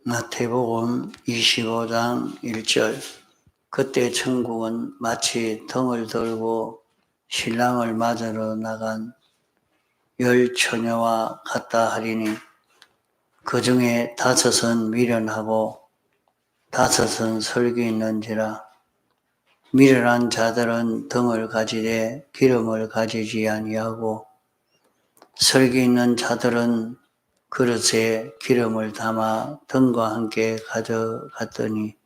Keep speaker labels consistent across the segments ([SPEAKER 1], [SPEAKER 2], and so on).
[SPEAKER 1] 마태복음 25장 1절. 그때 천국은 마치 등을 들고 신랑을 맞으러 나간 열 처녀와 같다 하리니 그 중에 5은 미련하고 5은 설기 있는지라. 미련한 자들은 등을 가지되 기름을 가지지 아니하고 설기 있는 자들은 그릇에 기름을 담아 등과 함께 가져갔더니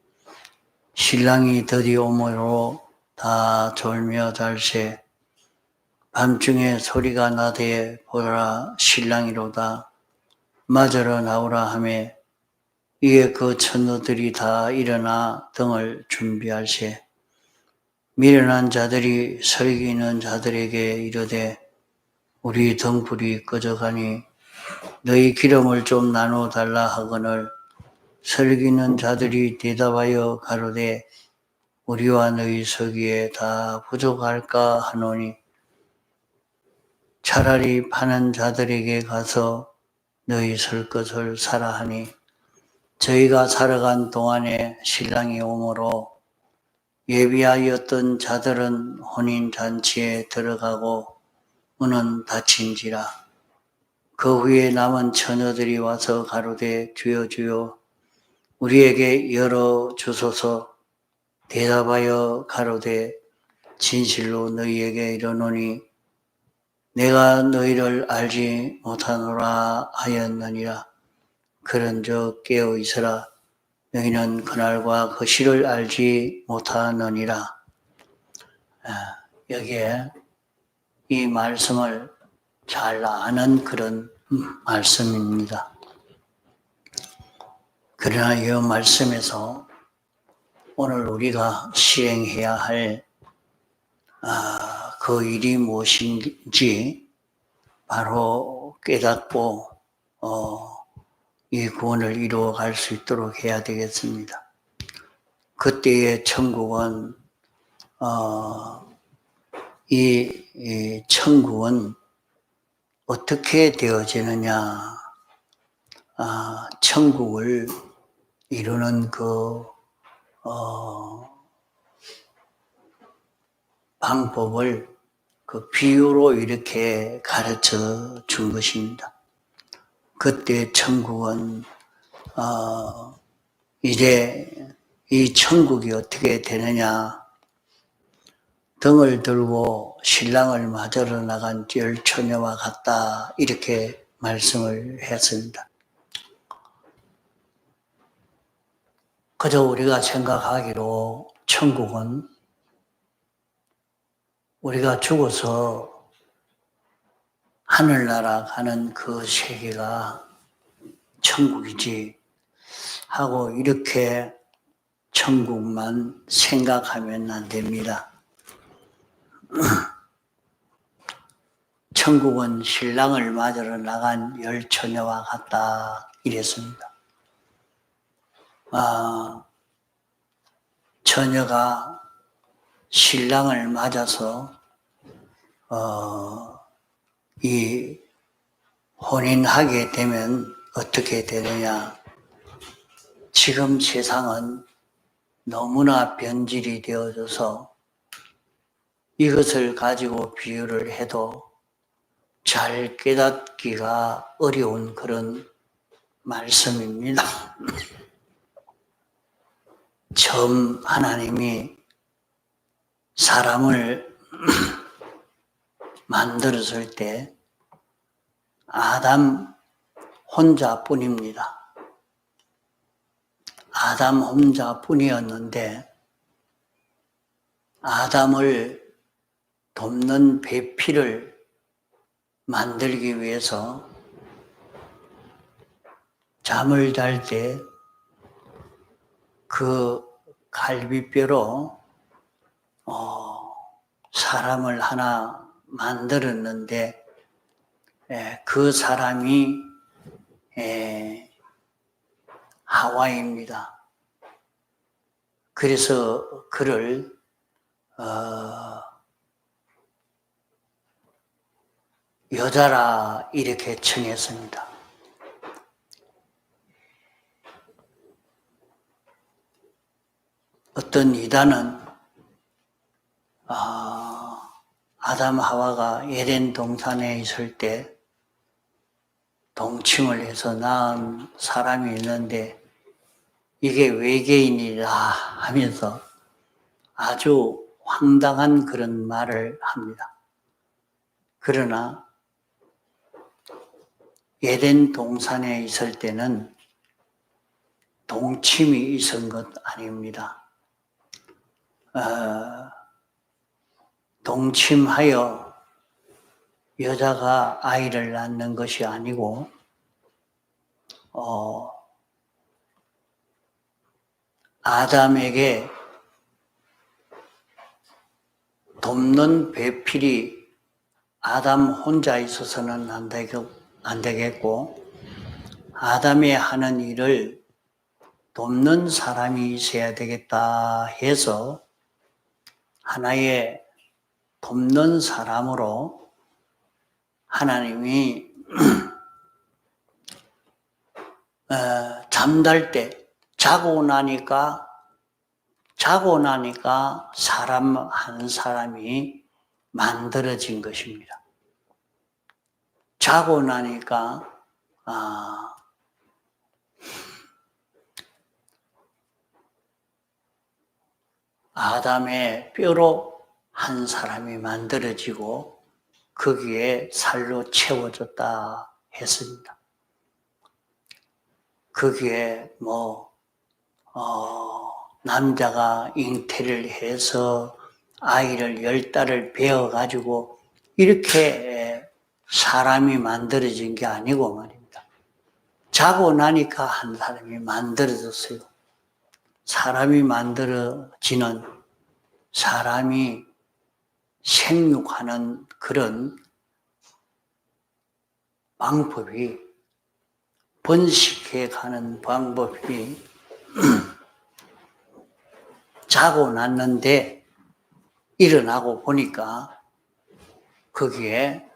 [SPEAKER 1] 신랑이 드디 오므로 다 졸며 잘세. 밤중에 소리가 나되 보라 신랑이로다 맞으러 나오라 하매 이에 그 처녀들이 다 일어나 등을 준비할세. 미련한 자들이 설기 있는 자들에게 이르되 우리 등불이 꺼져가니 너희 기름을 좀 나눠 달라 하거늘 설기 있는 자들이 대답하여 가로되 우리와 너희 서기에 다 부족할까 하노니 차라리 파는 자들에게 가서 너희 설 것을 사라 하니 저희가 살아간 동안에 신랑이 오므로 예비하였던 자들은 혼인잔치에 들어가고 문은 닫힌지라. 그 후에 남은 처녀들이 와서 가로되 주여 주여 우리에게 열어주소서. 대답하여 가로되 진실로 너희에게 이르노니 내가 너희를 알지 못하노라 하였느니라. 그런즉 깨어 있으라. 너희는 그날과 그 시를 알지 못하느니라. 여기에 이 말씀을 잘 아는 그런 말씀입니다. 그러나 이 말씀에서 오늘 우리가 실행해야 할 그 일이 무엇인지 바로 깨닫고 이 구원을 이루어갈 수 있도록 해야 되겠습니다. 그때의 천국은 이 천국은 어떻게 되어지느냐? 천국을 이루는 그 방법을 그 비유로 이렇게 가르쳐 준 것입니다. 그때 천국은 이제 이 천국이 어떻게 되느냐? 등을 들고 신랑을 맞으러 나간 열 처녀와 같다 이렇게 말씀을 했습니다. 그저 우리가 생각하기로 천국은 우리가 죽어서 하늘나라 가는 그 세계가 천국이지 하고 이렇게 천국만 생각하면 안 됩니다. 천국은 신랑을 맞으러 나간 열 처녀와 같다 이랬습니다. 처녀가 신랑을 맞아서 이 혼인하게 되면 어떻게 되느냐? 지금 세상은 너무나 변질이 되어져서 이것을 가지고 비유를 해도 잘 깨닫기가 어려운 그런 말씀입니다. 처음 하나님이 사람을 만들었을 때 아담 혼자뿐입니다. 아담 혼자뿐이었는데 아담을 돕는 배필을 만들기 위해서 잠을 잘 때 그 갈비뼈로 사람을 하나 만들었는데 그 사람이 하와입니다. 그래서 그를 여자라 이렇게稱했습니다. 어떤 이단은 아담 하와가 에덴 동산에 있을 때 동침을 해서 낳은 사람이 있는데 이게 외계인이라 하면서 아주 황당한 그런 말을 합니다. 그러나 에덴 동산에 있을 때는 동침이 있은 것 아닙니다. 동침하여 여자가 아이를 낳는 것이 아니고 아담에게 돕는 배필이 아담 혼자 있어서는 안 되겠고 아담이 하는 일을 돕는 사람이 있어야 되겠다 해서 하나의 돕는 사람으로 하나님이 잠잘 때 자고 나니까 사람 한 사람이 만들어진 것입니다. 자고 나니까 아담의 뼈로 한 사람이 만들어지고 거기에 살로 채워졌다 했습니다. 거기에 남자가 잉태를 해서 아이를 10달을 베어가지고 이렇게 사람이 만들어진 게 아니고 말입니다. 자고 나니까 한 사람이 만들어졌어요. 사람이 만들어지는 사람이 생육하는 그런 방법이 번식해 가는 방법이 자고 났는데 일어나고 보니까 거기에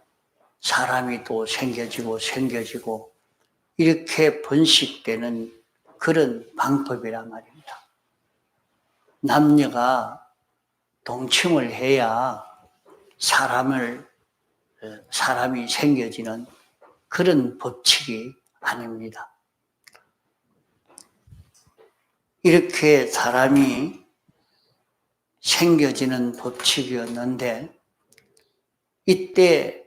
[SPEAKER 1] 사람이 또 생겨지고 이렇게 번식되는 그런 방법이란 말입니다. 남녀가 동침을 해야 사람이 생겨지는 그런 법칙이 아닙니다. 이렇게 사람이 생겨지는 법칙이었는데 이때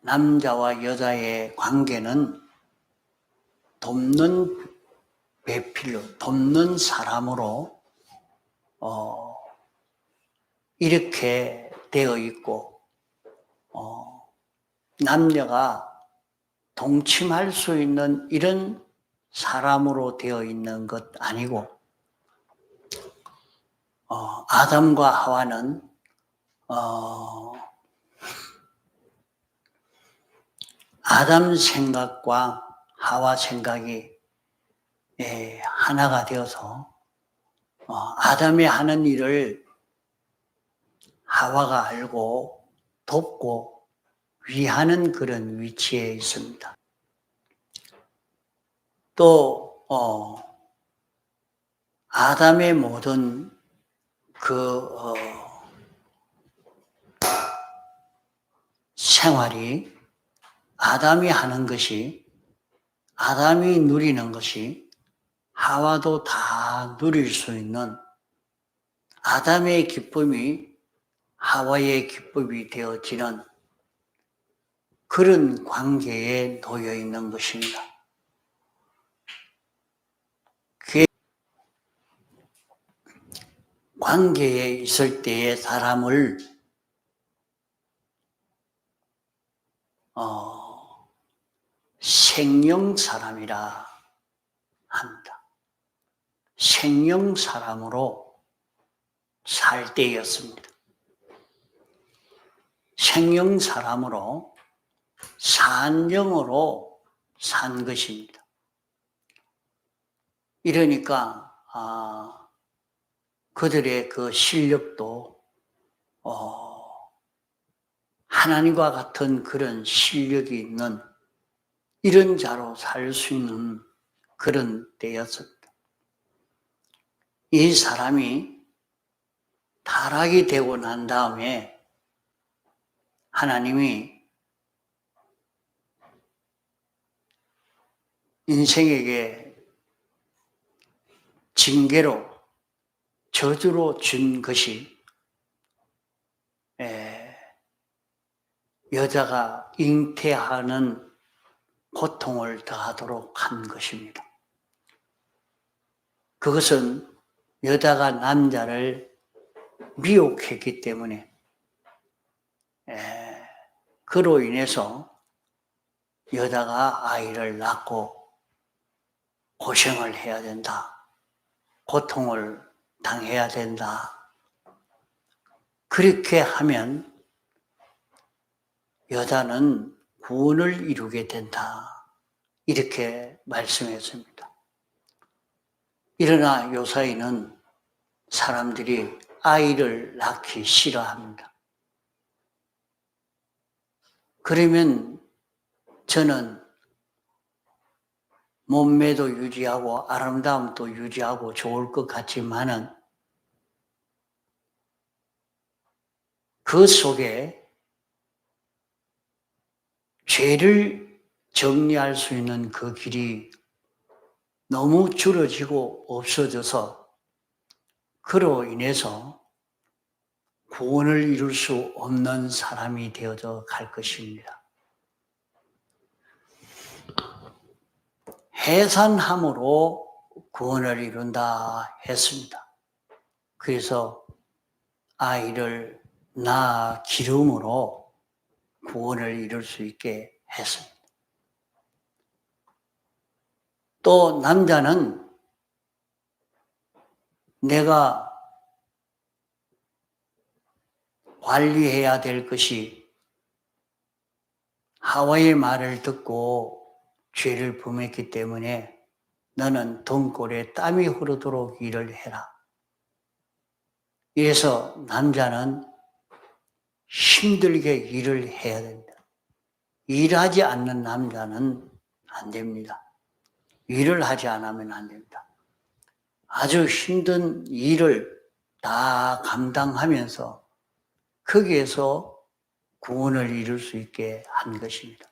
[SPEAKER 1] 남자와 여자의 관계는 돕는 배필로, 돕는 사람으로 이렇게 되어 있고 남녀가 동침할 수 있는 이런 사람으로 되어 있는 것 아니고 아담과 하와는 아담 생각과 하와 생각이 하나가 되어서 아담이 하는 일을 하와가 알고 돕고 위하는 그런 위치에 있습니다. 또 아담의 모든 생활이 아담이 하는 것이 아담이 누리는 것이 하와도 다 누릴 수 있는 아담의 기쁨이 하와의 기쁨이 되어지는 그런 관계에 놓여 있는 것입니다. 그 관계에 있을 때의 사람을 생명사람이라 합니다. 생명사람으로 살 때였습니다. 생명사람으로 산영으로 산 것입니다. 이러니까 그들의 그 실력도 하나님과 같은 그런 실력이 있는 이런 자로 살 수 있는 그런 때였습니다. 이 사람이 타락이 되고 난 다음에 하나님이 인생에게 징계로, 저주로 준 것이 여자가 잉태하는 고통을 더하도록 한 것입니다. 그것은 여자가 남자를 미혹했기 때문에 그로 인해서 여자가 아이를 낳고 고생을 해야 된다. 고통을 당해야 된다. 그렇게 하면 여자는 구원을 이루게 된다. 이렇게 말씀했습니다. 그러나 요사이는 사람들이 아이를 낳기 싫어합니다. 그러면 저는 몸매도 유지하고 아름다움도 유지하고 좋을 것 같지만은 그 속에 죄를 정리할 수 있는 그 길이 너무 줄어지고 없어져서 그로 인해서 구원을 이룰 수 없는 사람이 되어져 갈 것입니다. 해산함으로 구원을 이룬다 했습니다. 그래서 아이를 낳아 기름으로 구원을 이룰 수 있게 했습니다. 또 남자는 내가 관리해야 될 것이 하와의 말을 듣고 죄를 범했기 때문에 너는 등골에 땀이 흐르도록 일을 해라. 이래서 남자는 힘들게 일을 해야 됩니다. 일하지 않는 남자는 안 됩니다. 일을 하지 않으면 안 됩니다. 아주 힘든 일을 다 감당하면서 거기에서 구원을 이룰 수 있게 한 것입니다.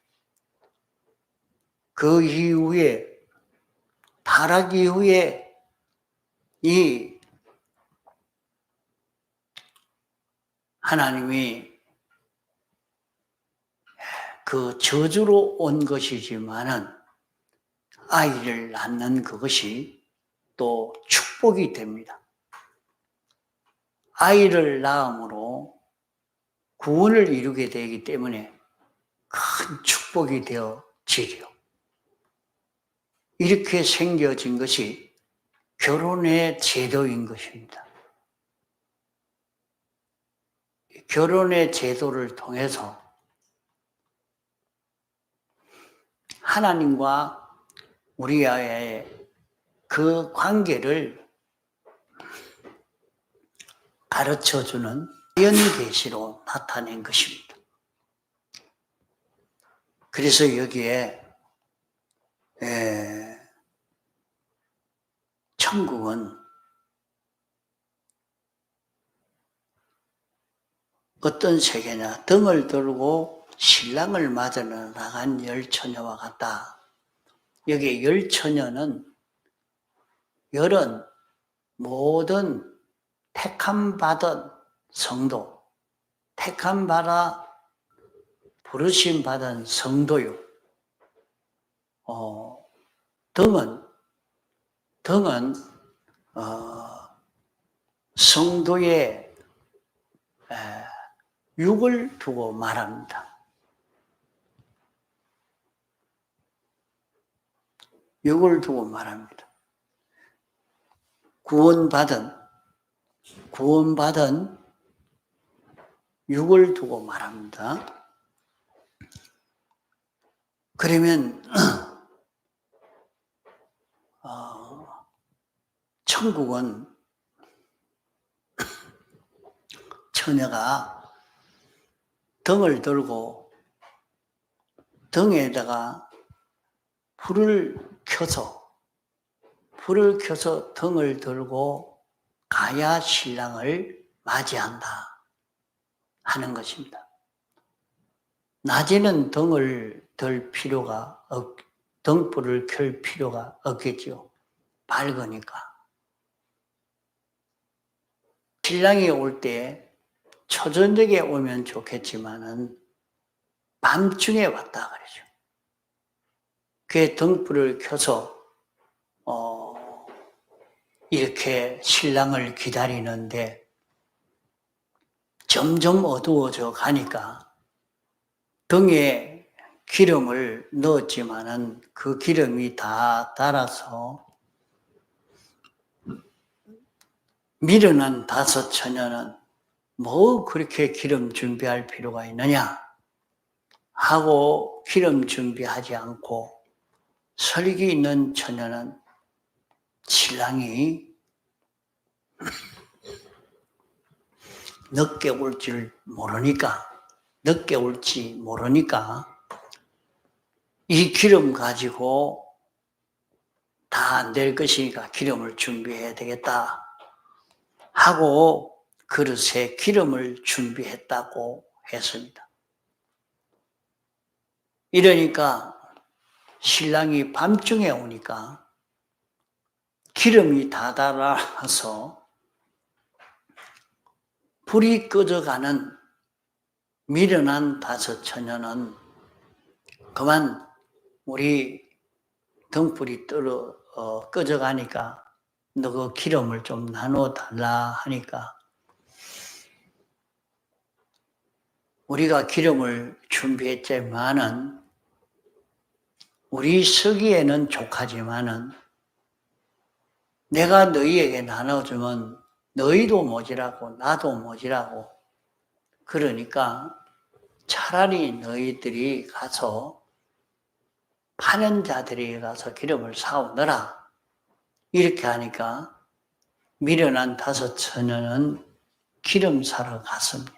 [SPEAKER 1] 그 이후에 타락 이후에 이 하나님이 그 저주로 온 것이지만은 아이를 낳는 그것이 또 축복이 됩니다. 아이를 낳음으로 구원을 이루게 되기 때문에 큰 축복이 되어지죠. 이렇게 생겨진 것이 결혼의 제도인 것입니다. 결혼의 제도를 통해서 하나님과 우리와의 그 관계를 가르쳐주는 자연계시로 나타낸 것입니다. 그래서 여기에 천국은 어떤 세계냐, 등을 들고 신랑을 맞으러 나간 열 처녀와 같다. 여기 열 처녀는 열은 모든 택함받은 성도, 택함받아 부르심받은 성도요. 등은 성도의 육을 두고 말합니다. 육을 두고 말합니다. 구원받은 육을 두고 말합니다. 그러면 천국은 처녀가 등을 들고 등에다가 불을 켜서 등을 들고 가야 신랑을 맞이한다 하는 것입니다. 낮에는 등불을 켤 필요가 없겠죠. 밝으니까. 신랑이 올 때 초저녁에 오면 좋겠지만은 밤중에 왔다 그러죠. 그 등불을 켜서 이렇게 신랑을 기다리는데 점점 어두워져 가니까 등에 기름을 넣었지만은 그 기름이 다 달아서 미련한 다섯 처녀는 뭐 그렇게 기름 준비할 필요가 있느냐 하고 기름 준비하지 않고 설기 있는 처녀는 신랑이 늦게 올지 모르니까 이 기름 가지고 다 안 될 것이니까 기름을 준비해야 되겠다 하고 그릇에 기름을 준비했다고 했습니다. 이러니까 신랑이 밤중에 오니까 기름이 다 달아서 불이 꺼져가는 미련한 다섯 처녀는 그만 우리 등불이 꺼져가니까 너 그 기름을 좀 나눠 달라 하니까 우리가 기름을 준비했지만은 우리 서기에는 족하지만은 내가 너희에게 나눠주면 너희도 모자라고 나도 모자라고 그러니까 차라리 너희들이 가서 파는 자들이 가서 기름을 사오너라 이렇게 하니까 미련한 다섯 처녀는 기름 사러 갔습니다.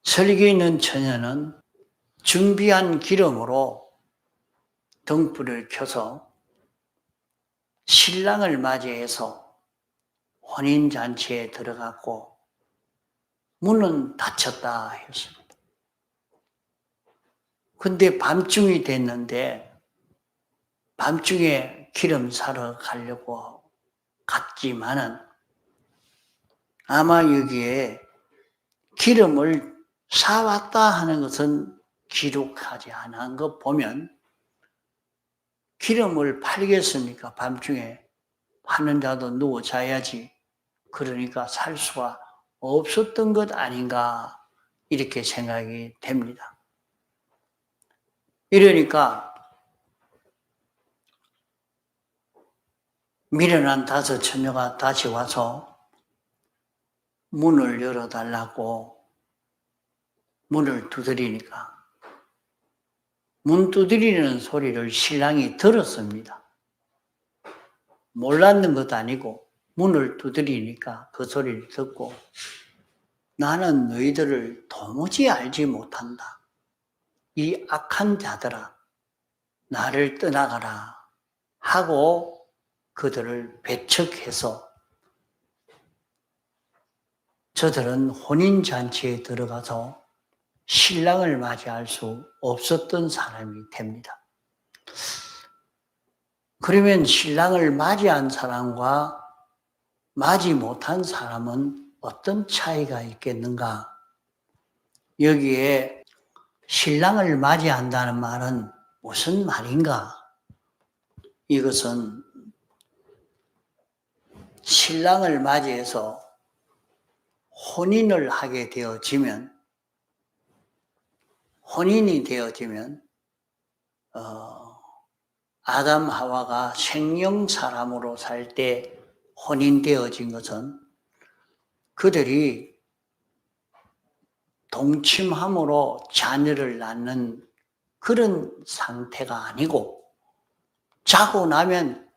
[SPEAKER 1] 설기 있는 처녀는 준비한 기름으로 등불을 켜서 신랑을 맞이해서 혼인잔치에 들어갔고 문은 닫혔다 했습니다. 근데 밤중이 됐는데 밤중에 기름 사러 가려고 갔지만은 아마 여기에 기름을 사왔다 하는 것은 기록하지 않은 것 보면 기름을 팔겠습니까? 밤중에 파는 자도 누워 자야지. 그러니까 살 수가 없었던 것 아닌가 이렇게 생각이 됩니다. 이러니까 미련한 다섯 처녀가 다시 와서 문을 열어달라고 문을 두드리니까 문 두드리는 소리를 신랑이 들었습니다. 몰랐는 것도 아니고 문을 두드리니까 그 소리를 듣고 나는 너희들을 도무지 알지 못한다. 이 악한 자들아 나를 떠나가라 하고 그들을 배척해서 저들은 혼인잔치에 들어가서 신랑을 맞이할 수 없었던 사람이 됩니다. 그러면 신랑을 맞이한 사람과 맞이 못한 사람은 어떤 차이가 있겠는가? 여기에 신랑을 맞이한다는 말은 무슨 말인가? 이것은 신랑을 맞이해서 혼인이 되어지면 아담 하와가 생령 사람으로 살 때 혼인되어진 것은 그들이 동침함으로 자녀를 낳는 그런 상태가 아니고 자고 나면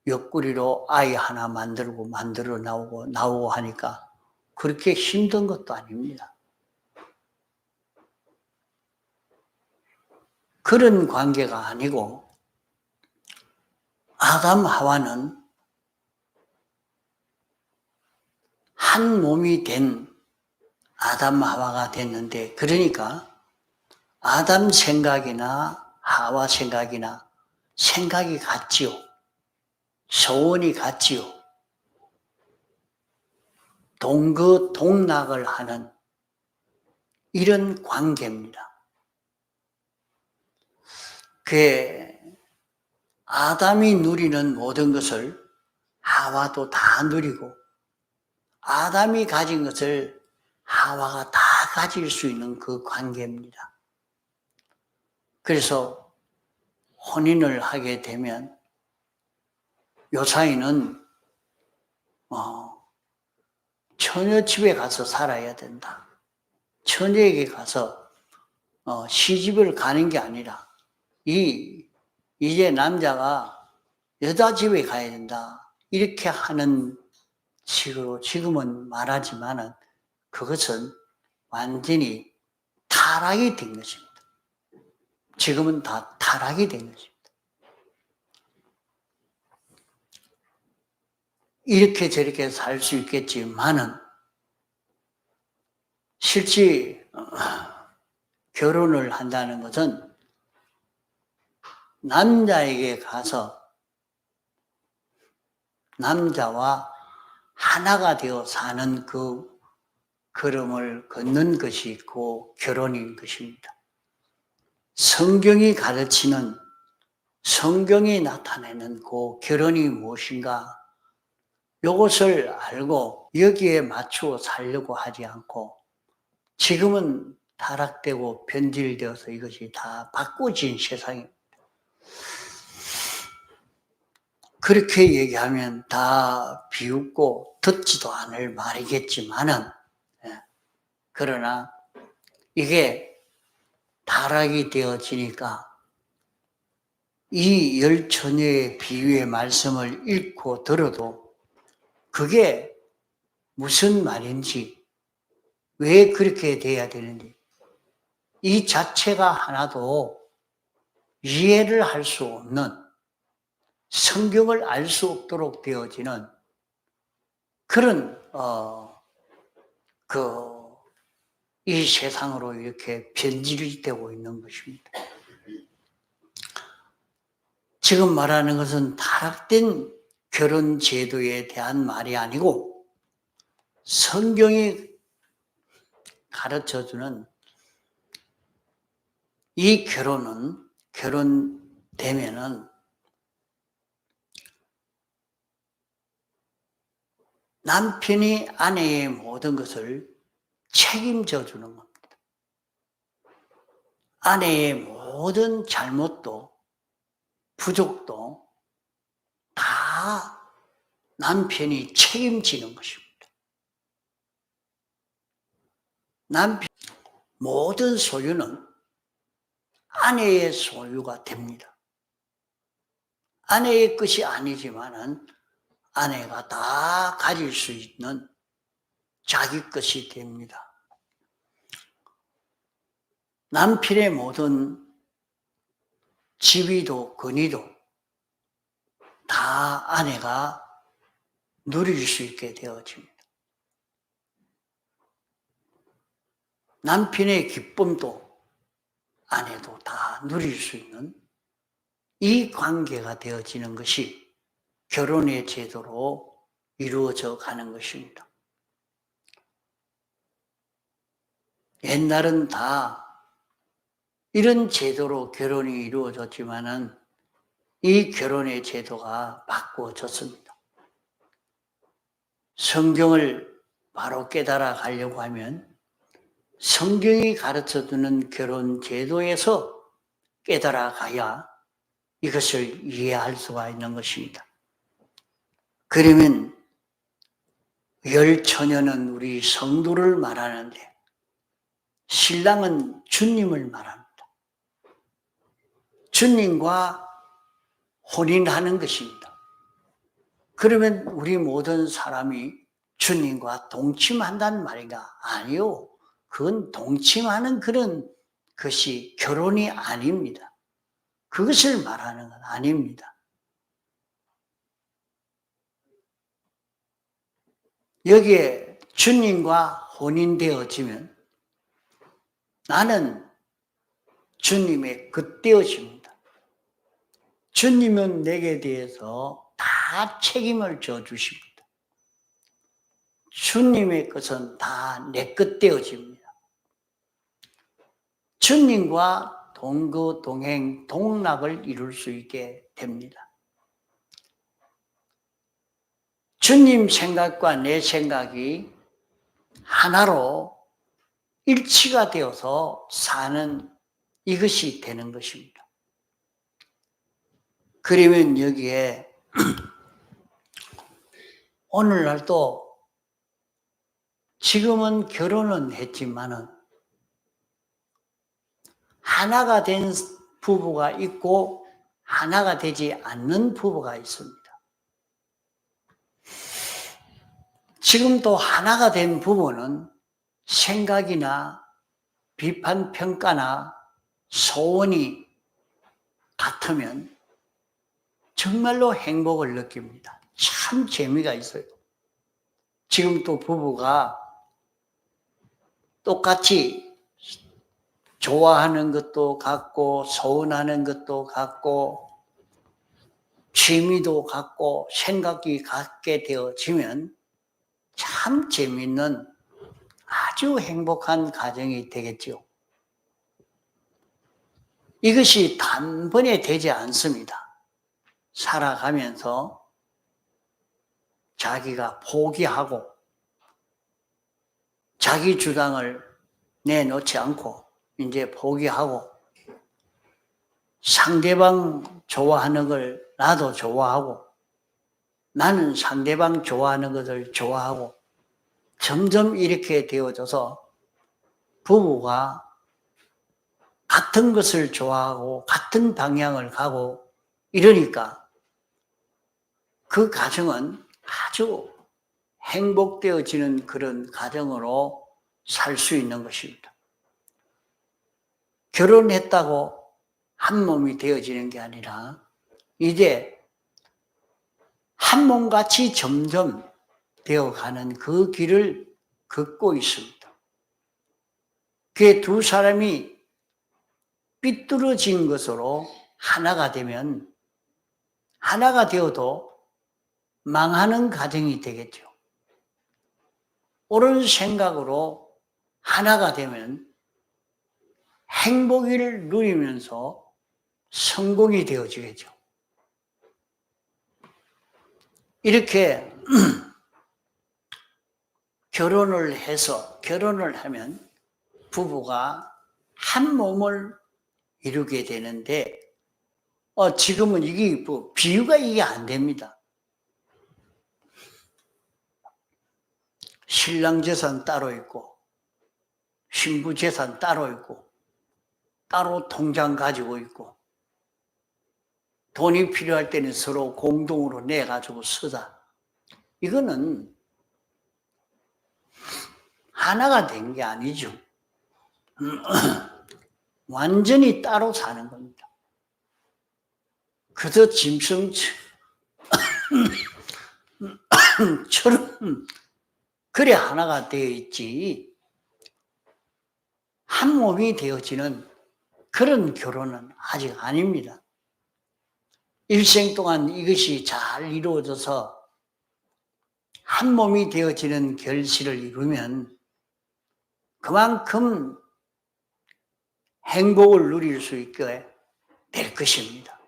[SPEAKER 1] 옆구리로 아이 하나 만들어 나오고 하니까 그렇게 힘든 것도 아닙니다. 그런 관계가 아니고 아담 하와는 한 몸이 된 아담 하와가 됐는데, 그러니까 아담 생각이나 하와 생각이나 생각이 같지요. 소원이 같지요. 동거동락을 하는 이런 관계입니다. 그 아담이 누리는 모든 것을 하와도 다 누리고, 아담이 가진 것을 하와가 다 가질 수 있는 그 관계입니다. 그래서 혼인을 하게 되면 요사이는 처녀 집에 가서 살아야 된다. 처녀에게 가서 시집을 가는 게 아니라 이제 남자가 여자 집에 가야 된다. 이렇게 하는 식으로 지금은 말하지만은 그것은 완전히 타락이 된 것입니다. 지금은 다 타락이 된 것입니다. 이렇게 저렇게 살 수 있겠지만은 실제 결혼을 한다는 것은 남자에게 가서 남자와 하나가 되어 사는 그 걸음을 걷는 것이 있고 결혼인 것입니다. 성경이 가르치는, 성경이 나타내는 그 결혼이 무엇인가, 이것을 알고 여기에 맞추어 살려고 하지 않고, 지금은 타락되고 변질되어서 이것이 다 바꿔진 세상입니다. 그렇게 얘기하면 다 비웃고 듣지도 않을 말이겠지만은, 그러나 이게 타락이 되어지니까 이 열 처녀의 비유의 말씀을 읽고 들어도 그게 무슨 말인지, 왜 그렇게 돼야 되는지, 이 자체가 하나도 이해를 할 수 없는, 성경을 알 수 없도록 되어지는 그런 이 세상으로 이렇게 변질되고 있는 것입니다. 지금 말하는 것은 타락된 결혼 제도에 대한 말이 아니고 성경이 가르쳐주는 이 결혼되면은 남편이 아내의 모든 것을 책임져 주는 겁니다. 아내의 모든 잘못도 부족도 다 남편이 책임지는 것입니다. 남편 모든 소유는 아내의 소유가 됩니다. 아내의 것이 아니지만은 아내가 다 가질 수 있는 자기 것이 됩니다. 남편의 모든 지위도 권위도 다 아내가 누릴 수 있게 되어집니다. 남편의 기쁨도 아내도 다 누릴 수 있는 이 관계가 되어지는 것이 결혼의 제도로 이루어져 가는 것입니다. 옛날은 다 이런 제도로 결혼이 이루어졌지만은 이 결혼의 제도가 바꾸어졌습니다. 성경을 바로 깨달아 가려고 하면 성경이 가르쳐주는 결혼 제도에서 깨달아 가야 이것을 이해할 수가 있는 것입니다. 그러면 열 처녀는 우리 성도를 말하는데 신랑은 주님을 말합니다. 주님과 혼인하는 것입니다. 그러면 우리 모든 사람이 주님과 동침한다는 말인가? 아니요. 그건 동침하는 그런 것이 결혼이 아닙니다. 그것을 말하는 건 아닙니다. 여기에 주님과 혼인되어지면 나는 주님의 겉되어집니다. 주님은 내게 대해서 다 책임을 져주십니다. 주님의 것은 다 내 것 되어집니다. 주님과 동거, 동행, 동락을 이룰 수 있게 됩니다. 주님 생각과 내 생각이 하나로 일치가 되어서 사는 이것이 되는 것입니다. 그러면 여기에 오늘날도 지금은 결혼은 했지만은 하나가 된 부부가 있고 하나가 되지 않는 부부가 있습니다. 지금도 하나가 된 부부는 생각이나 비판, 평가나 소원이 같으면 정말로 행복을 느낍니다. 참 재미가 있어요. 지금 또 부부가 똑같이 좋아하는 것도 같고 소원하는 것도 같고 취미도 같고 생각이 같게 되어지면 참 재미있는 아주 행복한 가정이 되겠죠. 이것이 단번에 되지 않습니다. 살아가면서 자기가 포기하고 자기 주장을 내놓지 않고 이제 포기하고 상대방 좋아하는 걸 나도 좋아하고 나는 상대방 좋아하는 것을 좋아하고 점점 이렇게 되어져서 부부가 같은 것을 좋아하고 같은 방향을 가고 이러니까 그 가정은 아주 행복되어지는 그런 가정으로 살 수 있는 것입니다. 결혼했다고 한 몸이 되어지는 게 아니라 이제 한 몸같이 점점 되어가는 그 길을 걷고 있습니다. 그 두 사람이 삐뚤어진 것으로 하나가 되면 하나가 되어도 망하는 가정이 되겠죠. 옳은 생각으로 하나가 되면 행복을 누리면서 성공이 되어지겠죠. 이렇게 결혼을 하면 부부가 한 몸을 이루게 되는데 지금은 이게 비유가 이게 안 됩니다. 신랑 재산 따로 있고 신부 재산 따로 있고 따로 통장 가지고 있고 돈이 필요할 때는 서로 공동으로 내가지고 쓰자. 이거는 하나가 된 게 아니죠. 완전히 따로 사는 겁니다. 그저 짐승처럼 그래 하나가 되어 있지 한 몸이 되어지는 그런 결혼은 아직 아닙니다. 일생 동안 이것이 잘 이루어져서 한 몸이 되어지는 결실을 이루면 그만큼 행복을 누릴 수 있게 될 것입니다.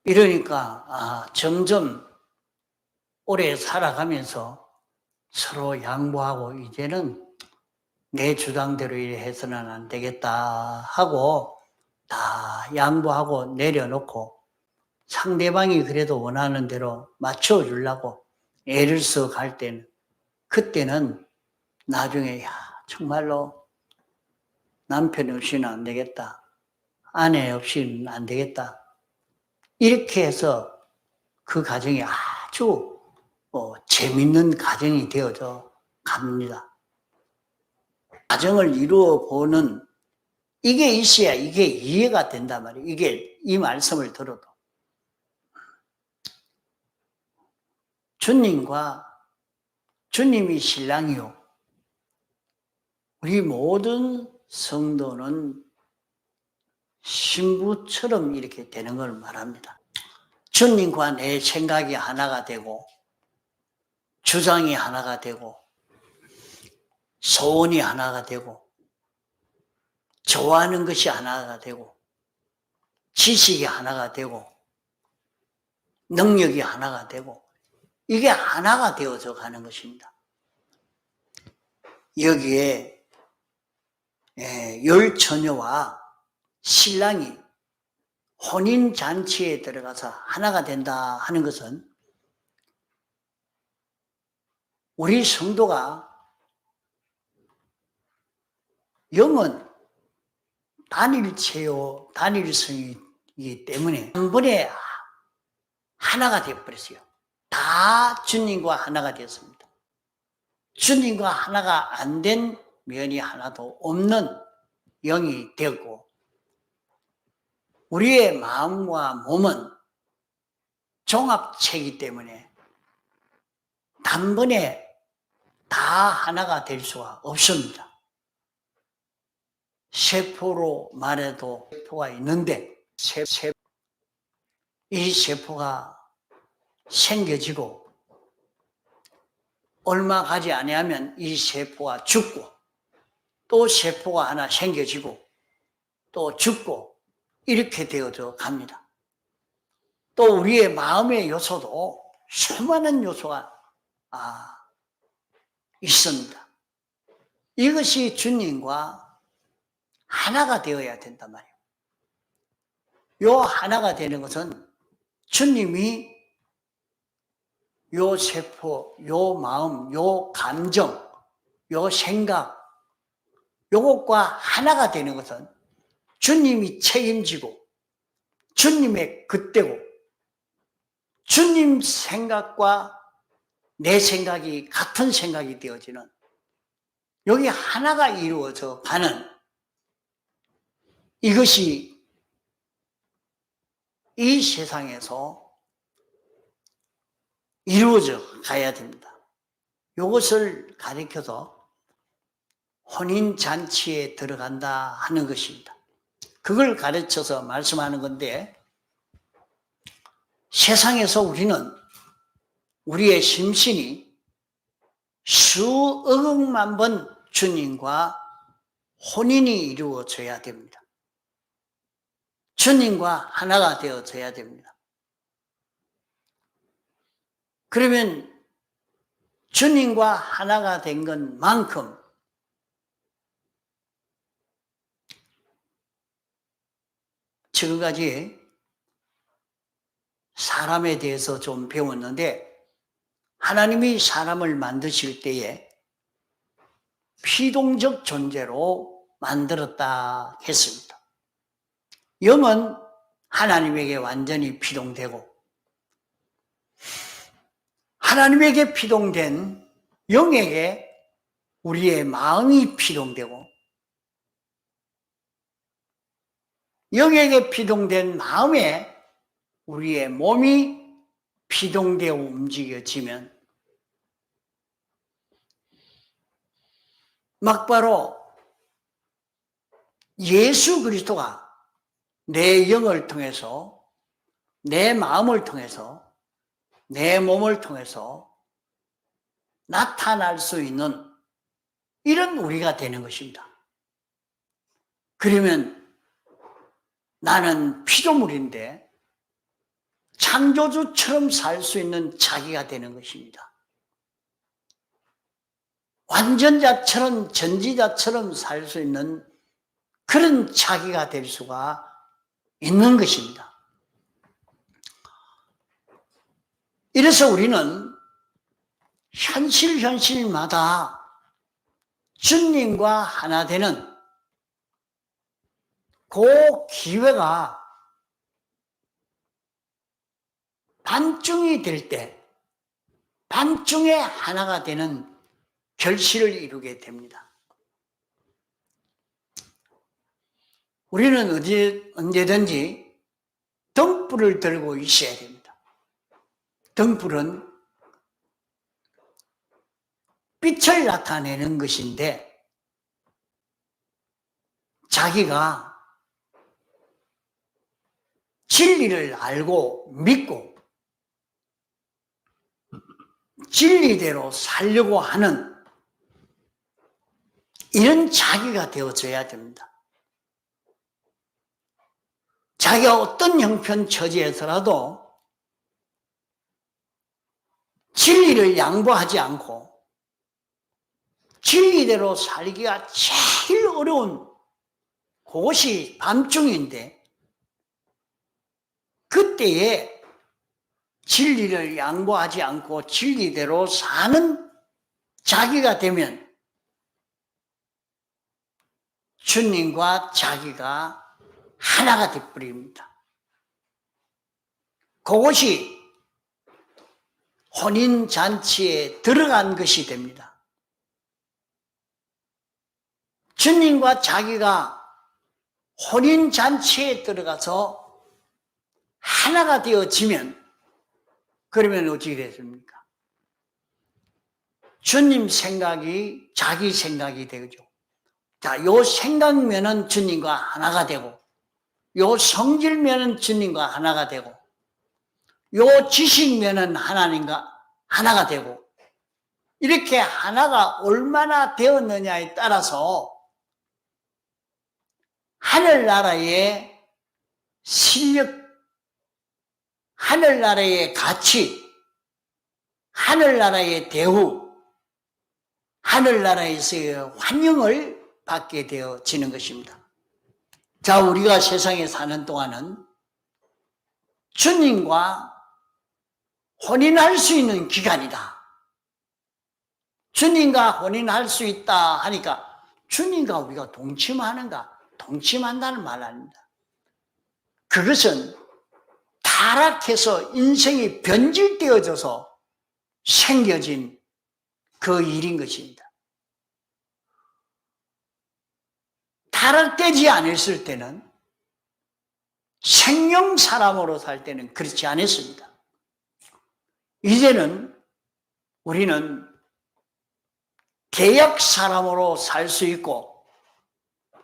[SPEAKER 1] 이러니까 점점 오래 살아가면서 서로 양보하고 이제는 내 주장대로 이래 해서는 안 되겠다 하고 다 양보하고 내려놓고 상대방이 그래도 원하는 대로 맞춰주려고 애를 써 갈 때는 그때는 나중에 정말로 남편 없이는 안 되겠다. 아내 없이는 안 되겠다. 이렇게 해서 그 가정이 아주 재밌는 가정이 되어져 갑니다. 가정을 이루어 보는 이게 있어야 이게 이해가 된단 말이에요. 이게 이 말씀을 들어도. 주님과 주님이 신랑이요. 우리 모든 성도는 신부처럼 이렇게 되는 걸 말합니다. 주님과 내 생각이 하나가 되고, 주장이 하나가 되고, 소원이 하나가 되고, 좋아하는 것이 하나가 되고, 지식이 하나가 되고, 능력이 하나가 되고, 이게 하나가 되어져 가는 것입니다. 여기에 열 처녀와 신랑이 혼인잔치에 들어가서 하나가 된다 하는 것은 우리 성도가 영은 단일체요, 단일성이기 때문에 한 번에 하나가 되어버렸어요. 다 주님과 하나가 되었습니다. 주님과 하나가 안 된 면이 하나도 없는 영이 되었고, 우리의 마음과 몸은 종합체이기 때문에 단번에 다 하나가 될 수가 없습니다. 세포로 말해도 세포가 있는데 이 세포가 생겨지고 얼마 가지 아니하면 이 세포가 죽고 또 세포가 하나 생겨지고 또 죽고 이렇게 되어져 갑니다. 또 우리의 마음의 요소도 수많은 요소가 있습니다. 이것이 주님과 하나가 되어야 된단 말이에요. 요 하나가 되는 것은 주님이 요 세포, 요 마음, 요 감정, 요 생각, 요것과 하나가 되는 것은 주님이 책임지고 주님의 그때고 주님 생각과 내 생각이 같은 생각이 되어지는 여기 하나가 이루어져 가는 이것이 이 세상에서 이루어져 가야 됩니다. 이것을 가리켜서 혼인잔치에 들어간다 하는 것입니다. 그걸 가르쳐서 말씀하는 건데, 세상에서 우리는 우리의 심신이 수억만 번 주님과 혼인이 이루어져야 됩니다. 주님과 하나가 되어져야 됩니다. 그러면 주님과 하나가 된 것만큼 지금까지 사람에 대해서 좀 배웠는데, 하나님이 사람을 만드실 때에 피동적 존재로 만들었다 했습니다. 영은 하나님에게 완전히 피동되고, 하나님에게 피동된 영에게 우리의 마음이 피동되고, 영에게 피동된 마음에 우리의 몸이 피동되어 움직여지면 막바로 예수 그리스도가 내 영을 통해서, 내 마음을 통해서, 내 몸을 통해서 나타날 수 있는 이런 우리가 되는 것입니다. 그러면 나는 피조물인데 창조주처럼 살 수 있는 자기가 되는 것입니다. 완전자처럼, 전지자처럼 살 수 있는 그런 자기가 될 수가 있는 것입니다. 이래서 우리는 현실마다 주님과 하나 되는 그 기회가 반중이 될 때, 반중에 하나가 되는 결실을 이루게 됩니다. 우리는 언제든지 등불을 들고 있어야 됩니다. 등불은 빛을 나타내는 것인데, 자기가 진리를 알고 믿고 진리대로 살려고 하는 이런 자기가 되어져야 됩니다. 자기가 어떤 형편 처지에서라도 진리를 양보하지 않고 진리대로 살기가 제일 어려운 그것이 밤중인데, 그때에 진리를 양보하지 않고 진리대로 사는 자기가 되면 주님과 자기가 하나가 되어버립니다. 그것이 혼인잔치에 들어간 것이 됩니다. 주님과 자기가 혼인잔치에 들어가서 하나가 되어지면, 그러면 어떻게 됐습니까? 주님 생각이 자기 생각이 되죠. 자, 요 생각면은 주님과 하나가 되고, 요 성질면은 주님과 하나가 되고, 요 지식면은 하나님과 하나가 되고, 이렇게 하나가 얼마나 되었느냐에 따라서 하늘나라의 실력, 하늘나라의 가치, 하늘나라의 대우, 하늘나라에서의 환영을 받게 되어지는 것입니다. 자, 우리가 세상에 사는 동안은 주님과 혼인할 수 있는 기간이다. 주님과 혼인할 수 있다 하니까 주님과 우리가 동침하는가? 동침한다는 말 아닙니다. 그것은 타락해서 인생이 변질되어져서 생겨진 그 일인 것입니다. 타락되지 않았을 때는, 생명 사람으로 살 때는 그렇지 않았습니다. 이제는 우리는 계약 사람으로 살 수 있고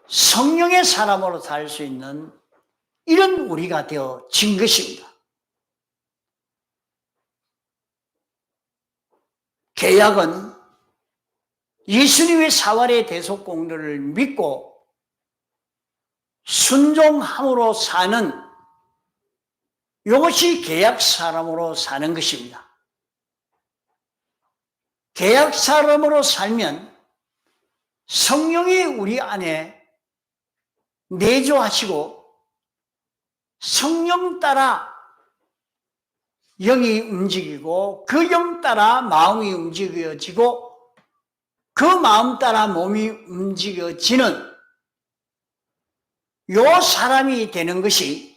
[SPEAKER 1] 성령의 사람으로 살 수 있는 이런 우리가 되어진 것입니다. 계약은 예수님의 사활의 대속 공로를 믿고 순종함으로 사는, 이것이 계약 사람으로 사는 것입니다. 계약 사람으로 살면 성령이 우리 안에 내조하시고 성령 따라 영이 움직이고 그 영 따라 마음이 움직여지고 그 마음 따라 몸이 움직여지는 요 사람이 되는 것이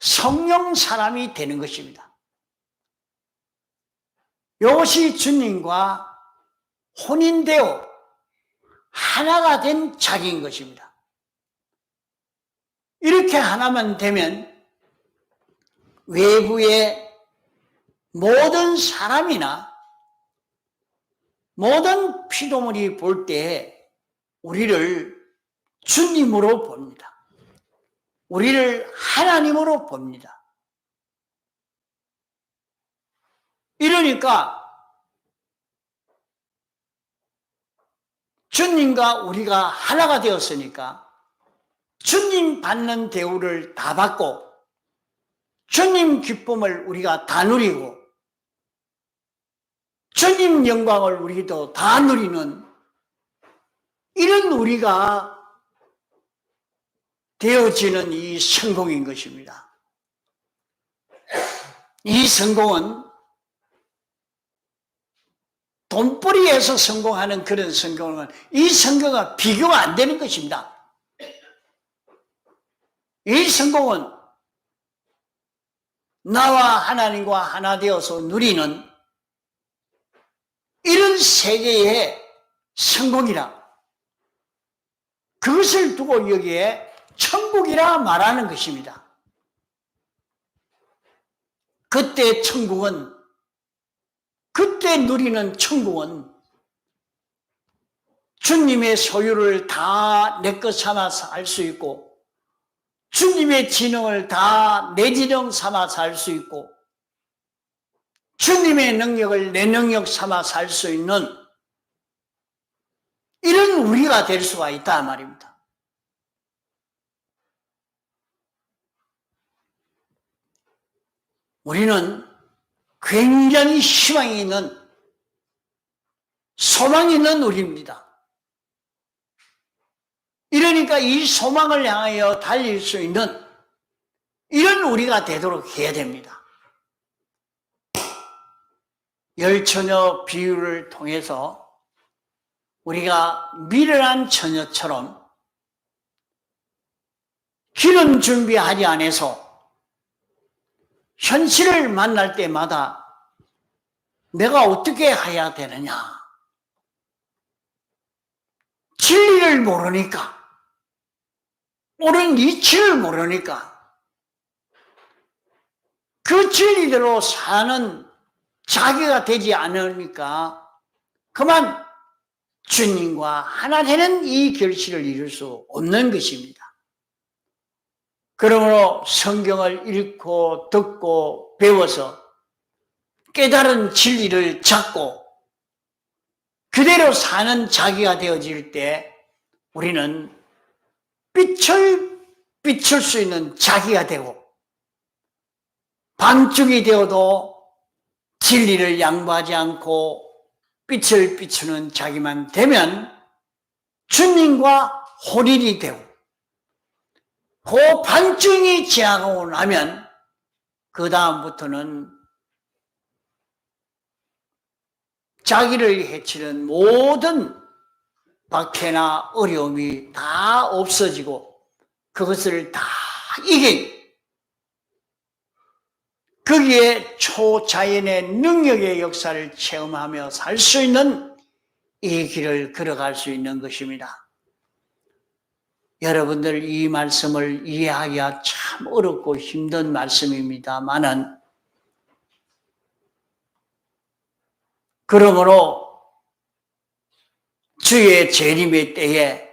[SPEAKER 1] 성령 사람이 되는 것입니다. 이것이 주님과 혼인되어 하나가 된 자기인 것입니다. 이렇게 하나만 되면 외부의 모든 사람이나 모든 피조물이 볼 때 우리를 주님으로 봅니다. 우리를 하나님으로 봅니다. 이러니까 주님과 우리가 하나가 되었으니까 주님 받는 대우를 다 받고 주님 기쁨을 우리가 다 누리고 주님 영광을 우리도 다 누리는 이런 우리가 되어지는 이 성공인 것입니다. 이 성공은 돈벌이에서 성공하는 그런 성공은, 이 성공은 비교가 안 되는 것입니다. 이 성공은 나와 하나님과 하나 되어서 누리는 이런 세계의 성공이라, 그것을 두고 여기에 천국이라 말하는 것입니다. 그때 천국은, 그때 누리는 천국은 주님의 소유를 다 내 것 삼아서 할 수 있고, 주님의 지능을 다 내 지능 삼아서 할 수 있고, 주님의 능력을 내 능력 삼아서 할 수 있는 이런 우리가 될 수가 있다 말입니다. 우리는 굉장히 희망이 있는, 소망이 있는 우리입니다. 이러니까 이 소망을 향하여 달릴 수 있는 이런 우리가 되도록 해야 됩니다. 열처녀 비유를 통해서 우리가 미련한 처녀처럼 기름 준비하지 않아서 현실을 만날 때마다 내가 어떻게 해야 되느냐, 진리를 모르니까, 옳은 이치를 모르니까 그 진리대로 사는 자기가 되지 않으니까 그만 주님과 하나 되는 이 결실을 이룰 수 없는 것입니다. 그러므로 성경을 읽고 듣고 배워서 깨달은 진리를 찾고 그대로 사는 자기가 되어질 때 우리는 빛을 비출 수 있는 자기가 되고, 반쪽이 되어도 진리를 양보하지 않고 빛을 비추는 자기만 되면 주님과 혼인이 되고, 그 반증이 지나가고 나면 그 다음부터는 자기를 해치는 모든 박해나 어려움이 다 없어지고 그것을 다 이긴, 거기에 초자연의 능력의 역사를 체험하며 살 수 있는 이 길을 걸어갈 수 있는 것입니다. 여러분들 이 말씀을 이해하기가 참 어렵고 힘든 말씀입니다만은, 그러므로 주의 재림의 때에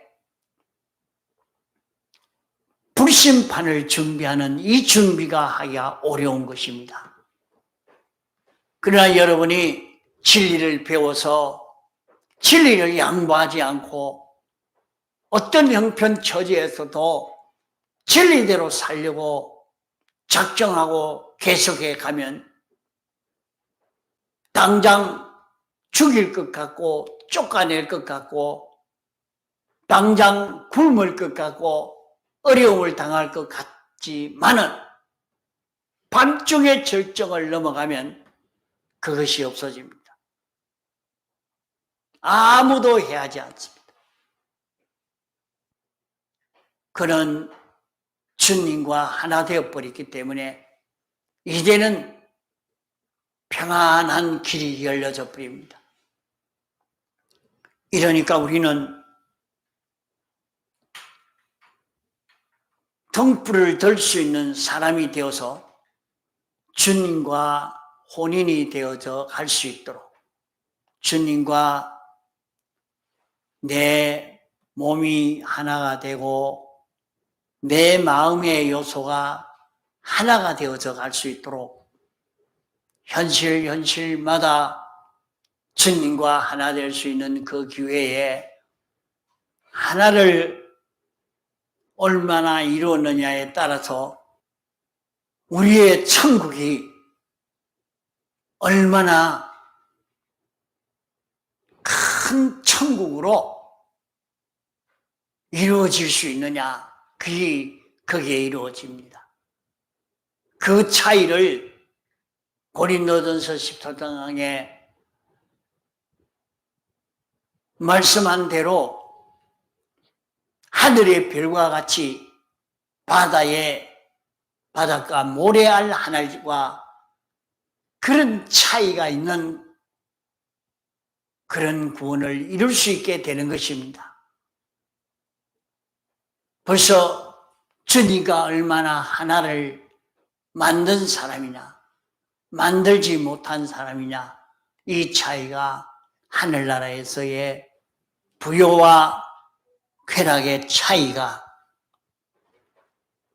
[SPEAKER 1] 불심판을 준비하는 이 준비가 하기가 어려운 것입니다. 그러나 여러분이 진리를 배워서 진리를 양보하지 않고 어떤 형편 처지에서도 진리대로 살려고 작정하고 계속해 가면 당장 죽일 것 같고 쫓아낼 것 같고 당장 굶을 것 같고 어려움을 당할 것 같지만은 반쪽의 절정을 넘어가면 그것이 없어집니다. 아무도 해하지 않습니다. 그는 주님과 하나 되어버렸기 때문에 이제는 평안한 길이 열려져 버립니다. 이러니까 우리는 등불을 들 수 있는 사람이 되어서 주님과 혼인이 되어져 갈 수 있도록, 주님과 내 몸이 하나가 되고 내 마음의 요소가 하나가 되어져 갈 수 있도록 현실마다 주님과 하나 될 수 있는 그 기회에 하나를 얼마나 이루었느냐에 따라서 우리의 천국이 얼마나 큰 천국으로 이루어질 수 있느냐, 그게 거기에 이루어집니다. 그 차이를 고린도전서 10장에 말씀한 대로 하늘의 별과 같이 바닷가 모래알 하늘과 그런 차이가 있는 그런 구원을 이룰 수 있게 되는 것입니다. 벌써 주님과 얼마나 하나를 만든 사람이냐, 만들지 못한 사람이냐, 이 차이가 하늘나라에서의 부여와 쾌락의 차이가,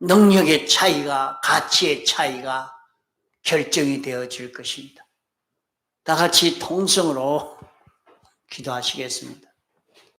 [SPEAKER 1] 능력의 차이가, 가치의 차이가 결정이 되어질 것입니다. 다 같이 통성으로 기도하시겠습니다.